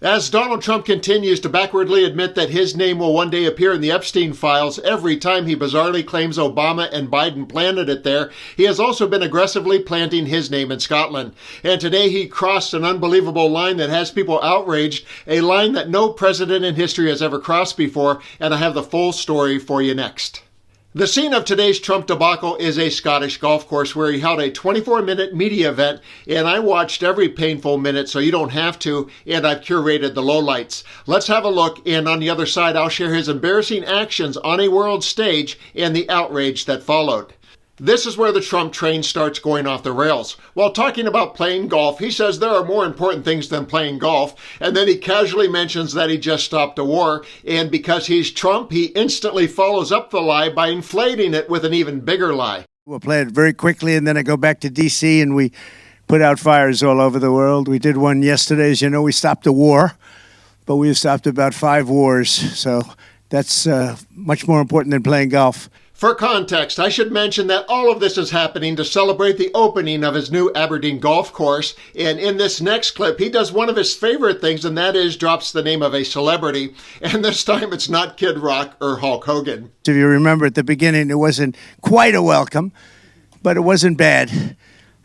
As Donald Trump continues to backwardly admit that his name will one day appear in the Epstein files every time he bizarrely claims Obama and Biden planted it there, he has also been aggressively planting his name in Scotland. And today he crossed an unbelievable line that has people outraged, a line that no president in history has ever crossed before, and I have the full story for you next. The scene of today's Trump debacle is a Scottish golf course where he held a 24-minute media event, and I watched every painful minute so you don't have to, and I've curated the lowlights. Let's have a look, and on the other side I'll share his embarrassing actions on a world stage and the outrage that followed. This is where the Trump train starts going off the rails. While talking about playing golf, he says there are more important things than playing golf, and then he casually mentions that he just stopped a war, and because he's Trump, he instantly follows up the lie by inflating it with an even bigger lie. We'll play it very quickly, and then I go back to D.C., and we put out fires all over the world. We did one yesterday. As you know, we stopped a war, but we've stopped about 5 wars, so that's much more important than playing golf. For context, I should mention that all of this is happening to celebrate the opening of his new Aberdeen golf course, and in this next clip, he does one of his favorite things, and that is drops the name of a celebrity, and this time it's not Kid Rock or Hulk Hogan. If you remember at the beginning, it wasn't quite a welcome, but it wasn't bad.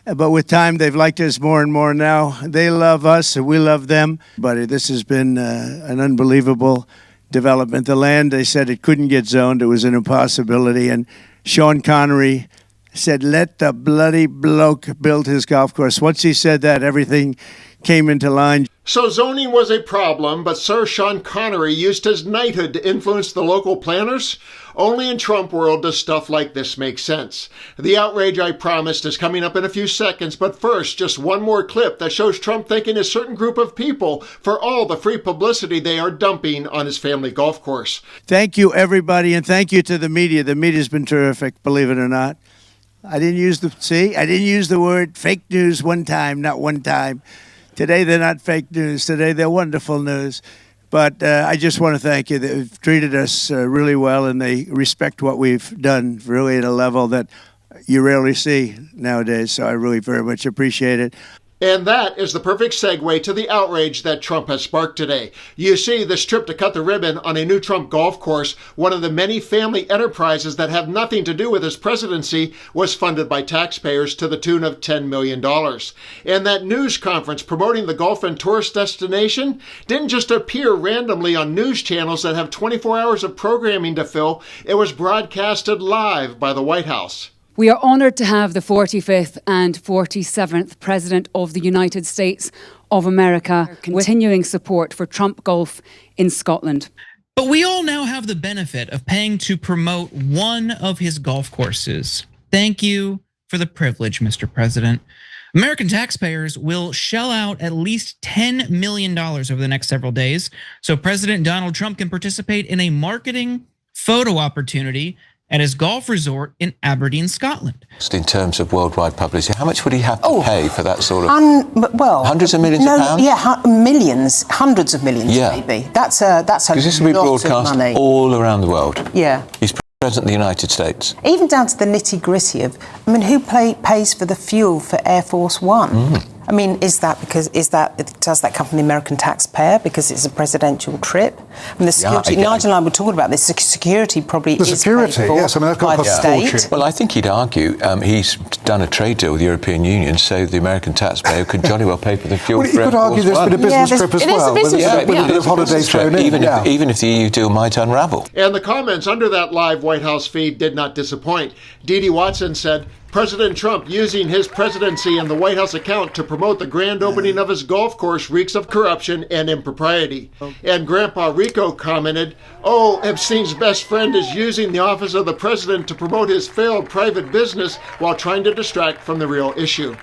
But with time, they've liked us more and more now. They love us, and we love them. But this has been an unbelievable development. The land, they said it couldn't get zoned. It was an impossibility. And Sean Connery said, let the bloody bloke build his golf course. Once he said that, everything came into line. So zoning was a problem, but Sir Sean Connery used his knighthood to influence the local planners? Only in Trump world does stuff like this make sense. The outrage I promised is coming up in a few seconds, but first, just one more clip that shows Trump thanking a certain group of people for all the free publicity they are dumping on his family golf course. Thank you, everybody, and thank you to the media. The media's been terrific, believe it or not. I didn't use the word fake news one time, not one time. Today, they're not fake news. Today, they're wonderful news. But I just want to thank you. They've treated us really well, and they respect what we've done really at a level that you rarely see nowadays. So I really very much appreciate it. And that is the perfect segue to the outrage that Trump has sparked today. You see, this trip to cut the ribbon on a new Trump golf course, one of the many family enterprises that have nothing to do with his presidency, was funded by taxpayers to the tune of $10 million. And that news conference promoting the golf and tourist destination didn't just appear randomly on news channels that have 24 hours of programming to fill. It was broadcasted live by the White House. We are honoured to have the 45th and 47th President of the United States of America continuing support for Trump Golf in Scotland. But we all now have the benefit of paying to promote one of his golf courses. Thank you for the privilege, Mr. President. American taxpayers will shell out at least $10 million over the next several days so President Donald Trump can participate in a marketing photo opportunity at his golf resort in Aberdeen, Scotland. In terms of worldwide publicity, how much would he have to pay for that sort of? Hundreds of millions of pounds? Yeah, millions, hundreds of millions, maybe. That's a because this will be broadcast all around the world. Yeah. He's president of the United States. Even down to the nitty-gritty of, who pays for the fuel for Air Force One? Does that come from the American taxpayer because it's a presidential trip? The security, Nigel and I were talking about this, security probably is paid for yes, that's got to cost a fortune. Well, I think he'd argue he's done a trade deal with the European Union, so the American taxpayer could jolly well pay for the fuel for Air Force One. You could argue there's been a business trip as well, with a bit of holidays thrown in. Even if the EU deal might unravel. And the comments under that live White House feed did not disappoint. Dee Watson said, President Trump using his presidency and the White House account to promote the grand opening of his golf course reeks of corruption and impropriety. And Grandpa Rico commented, Epstein's best friend is using the office of the president to promote his failed private business while trying to distract from the real issue.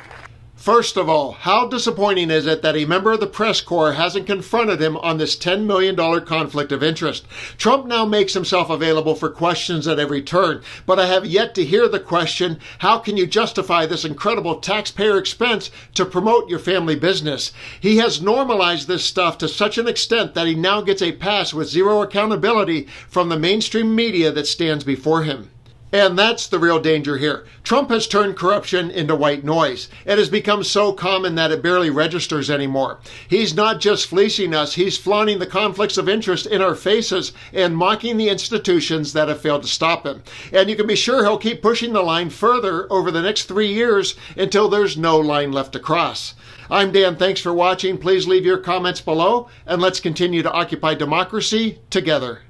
First of all, how disappointing is it that a member of the press corps hasn't confronted him on this $10 million conflict of interest? Trump now makes himself available for questions at every turn, but I have yet to hear the question, how can you justify this incredible taxpayer expense to promote your family business? He has normalized this stuff to such an extent that he now gets a pass with zero accountability from the mainstream media that stands before him. And that's the real danger here. Trump has turned corruption into white noise. It has become so common that it barely registers anymore. He's not just fleecing us, he's flaunting the conflicts of interest in our faces and mocking the institutions that have failed to stop him. And you can be sure he'll keep pushing the line further over the next 3 years until there's no line left to cross. I'm Dan. Thanks for watching. Please leave your comments below, and let's continue to occupy democracy together.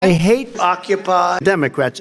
I hate Occupy Democrats.